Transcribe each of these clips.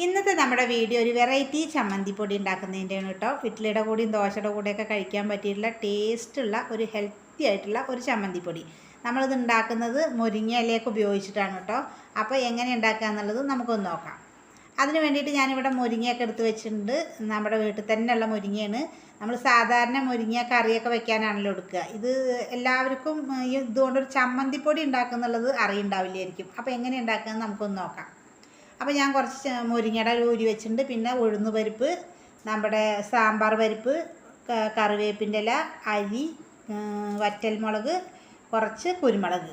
ഇന്നത്തെ നമ്മുടെ വീഡിയോ ഒരു വെറൈറ്റി ചമ്മന്തിപ്പൊടി ഉണ്ടാക്കുന്നതിൻ്റെയാണ് കേട്ടോ. ഇഡ്ഡലിയുടെ കൂടെയും ദോശയുടെ കൂടെയൊക്കെ കഴിക്കാൻ പറ്റിയിട്ടുള്ള ടേസ്റ്റുള്ള ഒരു ഹെൽത്തി ആയിട്ടുള്ള ഒരു ചമ്മന്തിപ്പൊടി. നമ്മളിത് ഉണ്ടാക്കുന്നത് മുരിങ്ങ ഇലയൊക്കെ ഉപയോഗിച്ചിട്ടാണ് കേട്ടോ. അപ്പോൾ എങ്ങനെ ഉണ്ടാക്കുക എന്നുള്ളത് നമുക്കൊന്ന് നോക്കാം. അതിന് വേണ്ടിയിട്ട് ഞാനിവിടെ മുരിങ്ങയൊക്കെ എടുത്ത് വെച്ചിട്ടുണ്ട്. നമ്മുടെ വീട്ടിൽ തന്നെയുള്ള മുരിങ്ങയാണ്. നമ്മൾ സാധാരണ മുരിങ്ങ കറിയൊക്കെ വെക്കാനാണല്ലോ എടുക്കുക. ഇത് എല്ലാവർക്കും ഇതുകൊണ്ടൊരു ചമ്മന്തിപ്പൊടി ഉണ്ടാക്കുന്നുള്ളത് അറിയുണ്ടാവില്ലായിരിക്കും. അപ്പോൾ എങ്ങനെ ഉണ്ടാക്കുകയെന്ന് നമുക്കൊന്ന് നോക്കാം. അപ്പോൾ ഞാൻ കുറച്ച് മുരിങ്ങയുടെ ഊരി വെച്ചിട്ടുണ്ട്. പിന്നെ ഉഴുന്ന് പരിപ്പ്, നമ്മുടെ സാമ്പാർ പരിപ്പ്, കറിവേപ്പിൻ്റെ ഇല, അരി, വറ്റൽമുളക്, കുറച്ച് കുരുമുളക്,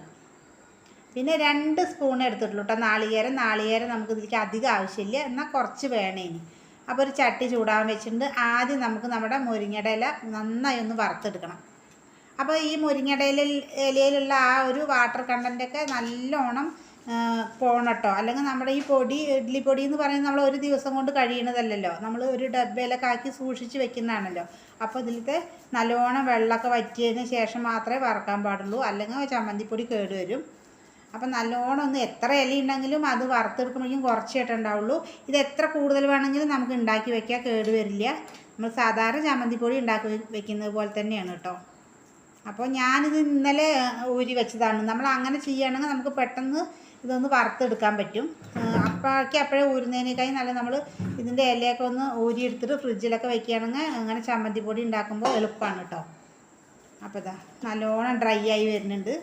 പിന്നെ 2 സ്പൂൺ എടുത്തിട്ടുള്ളൂ കേട്ടോ. നാളികേരം നമുക്ക് ഇതിലേക്ക് അധികം ആവശ്യമില്ല, എന്നാൽ കുറച്ച് വേണേ. അപ്പോൾ ഒരു ചട്ടി ചൂടാൻ വെച്ചിട്ടുണ്ട്. ആദ്യം നമുക്ക് നമ്മുടെ മുരിങ്ങയുടെ ഇല നന്നായി ഒന്ന് വറുത്തെടുക്കണം. അപ്പോൾ ഈ മുരിങ്ങയുടെ ഇലയിലുള്ള ആ ഒരു വാട്ടർ കണ്ടൻറ്റൊക്കെ നല്ലോണം പോകണം കേട്ടോ. അല്ലെങ്കിൽ നമ്മുടെ ഈ പൊടി, ഇഡ്ഡലി പൊടി എന്ന് പറയുന്നത് നമ്മൾ ഒരു ദിവസം കൊണ്ട് കഴിയണതല്ലല്ലോ. നമ്മൾ ഒരു ഡബ്ബയിലൊക്കെ ആക്കി സൂക്ഷിച്ച് വെക്കുന്നതാണല്ലോ. അപ്പോൾ ഇതിലത്തെ നല്ലോണം വെള്ളമൊക്കെ വറ്റിയതിന് ശേഷം മാത്രമേ വറക്കാൻ പാടുള്ളൂ, അല്ലെങ്കിൽ ചമ്മന്തിപ്പൊടി കേടുവരും. അപ്പം നല്ലോണം ഒന്ന് എത്ര ഇല ഉണ്ടെങ്കിലും അത് വറുത്തെടുക്കുമ്പോഴേക്കും കുറച്ചായിട്ട് ഉണ്ടാവുള്ളൂ. ഇത് എത്ര കൂടുതൽ വേണമെങ്കിലും നമുക്ക് ഉണ്ടാക്കി വെക്കുക, കേടുവരില്ല. നമ്മൾ സാധാരണ ചമ്മന്തിപ്പൊടി ഉണ്ടാക്കി വെക്കുന്നത് പോലെ തന്നെയാണ് കേട്ടോ. അപ്പോൾ ഞാനിത് ഇന്നലെ ഊരി വെച്ചതാണ്. നമ്മൾ അങ്ങനെ ചെയ്യുകയാണെങ്കിൽ നമുക്ക് പെട്ടെന്ന് ഇതൊന്ന് വറുത്തെടുക്കാൻ പറ്റും. അപ്പോഴേ ഊരുന്നതിനേക്കായി നല്ല നമ്മൾ ഇതിൻ്റെ ഇലയൊക്കെ ഒന്ന് ഊരിയെടുത്തിട്ട് ഫ്രിഡ്ജിലൊക്കെ വെക്കുകയാണെങ്കിൽ അങ്ങനെ ചമ്മന്തിപ്പൊടി ഉണ്ടാക്കുമ്പോൾ എളുപ്പമാണ് കേട്ടോ. അപ്പോൾ ഇതാ നല്ലോണം ഡ്രൈ ആയി വരുന്നുണ്ട്.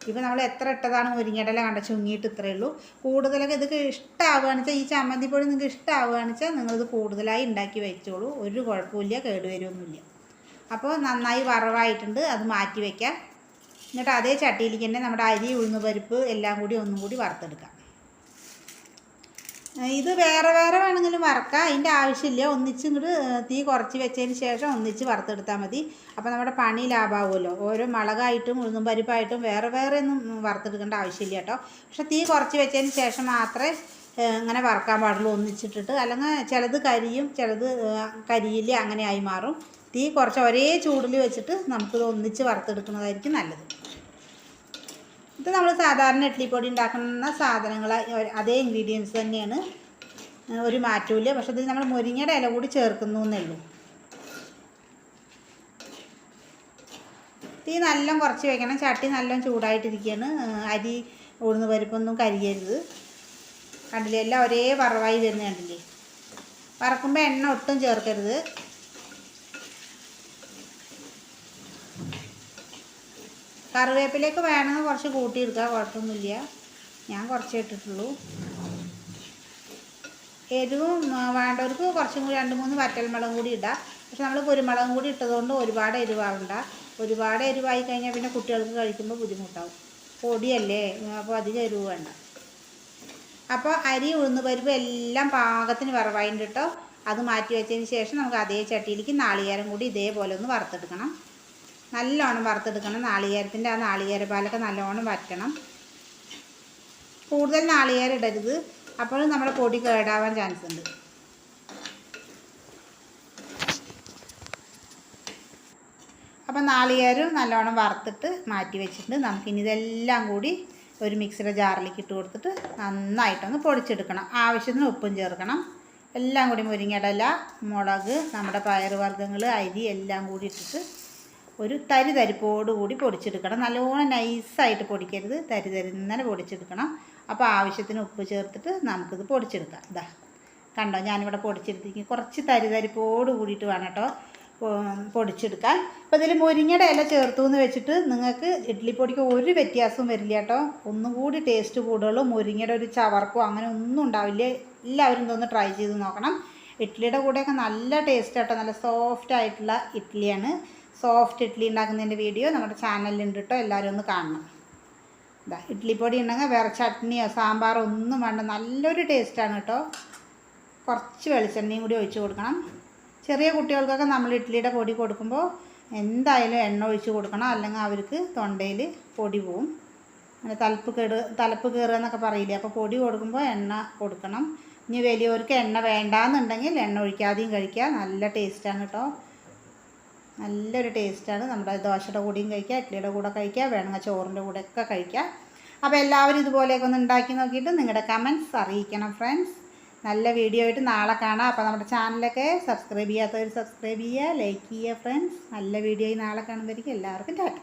ഇപ്പോൾ നമ്മൾ എത്ര ഇട്ടതാണ് മുരിങ്ങയുടെ ഇല കണ്ട ചുങ്ങിയിട്ട് ഇത്രയേ ഉള്ളൂ. കൂടുതലൊക്കെ ഇതൊക്കെ ഇഷ്ടമാവുകയാണെന്ന് വെച്ചാൽ, ഈ ചമ്മന്തിപ്പൊടി നിങ്ങൾക്ക് ഇഷ്ടമാവുകയാണെന്ന് വെച്ചാൽ നിങ്ങളിത് കൂടുതലായി ഉണ്ടാക്കി വെച്ചോളൂ. ഒരു കുഴപ്പമില്ല, കേടുവരുമൊന്നുമില്ല. അപ്പോൾ നന്നായി വറവായിട്ടുണ്ട്, അത് മാറ്റി വയ്ക്കാം. എന്നിട്ട് അതേ ചട്ടിയിലേക്ക് തന്നെ നമ്മുടെ അരി, ഉഴുന്ന് പരിപ്പ് എല്ലാം കൂടി ഒന്നും കൂടി വറുത്തെടുക്കാം. ഇത് വേറെ വേറെ വേണമെങ്കിലും വറക്കാം, അതിൻ്റെ ആവശ്യമില്ല. ഒന്നിച്ച് ഇങ്ങോട്ട് തീ കുറച്ച് വെച്ചതിന് ശേഷം ഒന്നിച്ച് വറുത്തെടുത്താൽ മതി. അപ്പോൾ നമ്മുടെ പണി ലാഭമാവുമല്ലോ. ഓരോ മുളകായിട്ടും ഉഴുന്നും പരിപ്പായിട്ടും വേറെ വേറെ ഒന്നും വറുത്തെടുക്കേണ്ട ആവശ്യമില്ല കേട്ടോ. പക്ഷെ തീ കുറച്ച് വെച്ചതിന് ശേഷം മാത്രമേ ഇങ്ങനെ വറക്കാൻ പാടുള്ളൂ, ഒന്നിച്ചിട്ടിട്ട്. അല്ലെങ്കിൽ ചിലത് കരിയും, ചിലത് കരിയില്ല, അങ്ങനെ ആയി മാറും. തീ കുറച്ച് ഒരേ ചൂടിൽ വെച്ചിട്ട് നമുക്കിത് ഒന്നിച്ച് വറുത്തെടുക്കുന്നതായിരിക്കും നല്ലത്. ഇത് നമ്മൾ സാധാരണ ഇഡ്ഡലിപ്പൊടി ഉണ്ടാക്കുന്ന സാധനങ്ങൾ, അതേ ഇൻഗ്രീഡിയൻസ് തന്നെയാണ്, ഒരു മാറ്റമില്ല. പക്ഷെ ഇതിൽ നമ്മൾ മുരിങ്ങയുടെ ഇല കൂടി ചേർക്കുന്നു എന്നേ ഉള്ളൂ. തീ നല്ല കുറച്ച് വെക്കണം. ചട്ടി നല്ല ചൂടായിട്ടിരിക്കുകയാണ്. അരി, ഉഴുന്ന് പരിപ്പൊന്നും കരിയരുത്. കണ്ടില്ലേ, എല്ലാം ഒരേ വറവായി വരുന്ന കണ്ടില്ലേ. വറക്കുമ്പോൾ എണ്ണ ഒട്ടും ചേർക്കരുത്. കറിവേപ്പിലേക്ക് വേണമെങ്കിൽ കുറച്ച് കൂട്ടിയെടുക്കുക, കുഴപ്പമൊന്നുമില്ല. ഞാൻ കുറച്ചേ ഇട്ടിട്ടുള്ളൂ. എരിവും വേണ്ടവർക്ക് കുറച്ചും കൂടി 2-3 വറ്റൽമുളകും കൂടി ഇടാം. പക്ഷെ നമ്മൾ കുരുമുളകും കൂടി ഇട്ടതുകൊണ്ട് ഒരുപാട് എരിവാവണ്ട. ഒരുപാട് എരിവായി കഴിഞ്ഞാൽ പിന്നെ കുട്ടികൾക്ക് കഴിക്കുമ്പോൾ ബുദ്ധിമുട്ടാവും. പൊടിയല്ലേ, അപ്പോൾ അധികം എരിവ് വേണ്ട. അപ്പോൾ അരി, ഉഴുന്ന് പരിപ്പ് എല്ലാം പാകത്തിന് വറവായിട്ടുണ്ട് കേട്ടോ. അത് മാറ്റി വെച്ചതിന് ശേഷം നമുക്ക് അതേ ചട്ടിയിലേക്ക് നാളികേരം കൂടി ഇതേപോലെ ഒന്ന് വറുത്തെടുക്കണം. നല്ലോണം വറുത്തെടുക്കണം. നാളികേരത്തിൻ്റെ ആ നാളികേര പാലൊക്കെ നല്ലോണം വറ്റണം. കൂടുതൽ നാളികേരം ഇടരുത്, അപ്പോൾ നമ്മുടെ പൊടി കേടാവാൻ ചാൻസ് ഉണ്ട്. അപ്പോൾ നാളികേരം നല്ലോണം വറുത്തിട്ട് മാറ്റി വെച്ചിട്ടുണ്ട്. നമുക്കിനി ഇതെല്ലാം കൂടി ഒരു മിക്സിയുടെ ജാറിലേക്ക് ഇട്ട് കൊടുത്തിട്ട് നന്നായിട്ടൊന്ന് പൊടിച്ചെടുക്കണം. ആവശ്യത്തിന് ഉപ്പും ചേർക്കണം. എല്ലാം കൂടി മുരിങ്ങയുടെ ഇല, മുളക്, നമ്മുടെ പയറുവർഗ്ഗങ്ങൾ, അരി എല്ലാം കൂടി ഇട്ടിട്ട് ഒരു തരിതരിപ്പോട് കൂടി പൊടിച്ചെടുക്കണം. നല്ലോണം നൈസായിട്ട് പൊടിക്കരുത്, തരിതരിങ്ങനെ പൊടിച്ചെടുക്കണം. അപ്പോൾ ആവശ്യത്തിന് ഉപ്പ് ചേർത്തിട്ട് നമുക്കിത് പൊടിച്ചെടുക്കാം. ഇതാ കണ്ടോ, ഞാനിവിടെ പൊടിച്ചെടുത്തേക്ക് കുറച്ച് തരിതരിപ്പോട് കൂടിയിട്ട് വേണം കേട്ടോ പൊടിച്ചെടുക്കാൻ. അപ്പോൾ ഇതിൽ മുരിങ്ങയുടെ ഇല ചേർത്തു എന്ന് വെച്ചിട്ട് നിങ്ങൾക്ക് ഇഡ്ഡലിപ്പൊടിക്ക് ഒരു വ്യത്യാസവും വരില്ല കേട്ടോ. ഒന്നും കൂടി ടേസ്റ്റ് കൂടുതലും, മുരിങ്ങയുടെ ഒരു ചവർക്കോ അങ്ങനെ ഒന്നും ഉണ്ടാവില്ല. എല്ലാവരും ഇതൊന്ന് ട്രൈ ചെയ്ത് നോക്കണം. ഇഡ്ഡലിയുടെ കൂടെയൊക്കെ നല്ല ടേസ്റ്റ് കേട്ടോ. നല്ല സോഫ്റ്റ് ആയിട്ടുള്ള ഇഡ്ഡലിയാണ്. സോഫ്റ്റ് ഇഡ്ഡലി ഉണ്ടാക്കുന്നതിൻ്റെ വീഡിയോ നമ്മുടെ ചാനലിലുണ്ട് കേട്ടോ, എല്ലാവരും ഒന്ന് കാണണം. ഇതാ ഇഡ്ഡലിപ്പൊടി ഉണ്ടെങ്കിൽ വേറെ ചട്നിയോ സാമ്പാറോ ഒന്നും വേണ്ട, നല്ലൊരു ടേസ്റ്റാണ് കേട്ടോ. കുറച്ച് വെളിച്ചെണ്ണയും കൂടി ഒഴിച്ച് കൊടുക്കണം. ചെറിയ കുട്ടികൾക്കൊക്കെ നമ്മൾ ഇഡ്ഡലിയുടെ പൊടി കൊടുക്കുമ്പോൾ എന്തായാലും എണ്ണ ഒഴിച്ച് കൊടുക്കണം, അല്ലെങ്കിൽ അവർക്ക് തൊണ്ടയിൽ പൊടി പോവും. അങ്ങനെ തലപ്പ് കയറുക എന്നൊക്കെ പറയില്ലേ. അപ്പോൾ പൊടി കൊടുക്കുമ്പോൾ എണ്ണ കൊടുക്കണം. ഇനി വലിയവർക്ക് എണ്ണ വേണ്ടാന്നുണ്ടെങ്കിൽ എണ്ണ ഒഴിക്കാതെയും കഴിക്കുക. നല്ല ടേസ്റ്റാണ് കേട്ടോ. നല്ലൊരു ടേസ്റ്റാണ്. നമ്മുടെ ദോശയുടെ കൂടെയും കഴിക്കുക, ഇഡ്ഡലിയുടെ കൂടെ കഴിക്കുക, വേണമെങ്കിൽ ചോറിൻ്റെ കൂടെയൊക്കെ കഴിക്കുക. അപ്പോൾ എല്ലാവരും ഇതുപോലെയൊക്കെ ഒന്ന് ഉണ്ടാക്കി നോക്കിയിട്ട് നിങ്ങളുടെ കമൻറ്റ്സ് അറിയിക്കണം ഫ്രണ്ട്സ്. നല്ല വീഡിയോ ആയിട്ട് നാളെ കാണാം. അപ്പോൾ നമ്മുടെ ചാനലൊക്കെ സബ്സ്ക്രൈബ് ചെയ്യാത്തവർ സബ്സ്ക്രൈബ് ചെയ്യുക, ലൈക്ക് ചെയ്യുക ഫ്രണ്ട്സ്. നല്ല വീഡിയോ നാളെ കാണുമ്പോഴേക്കും എല്ലാവർക്കും ടാറ്റ.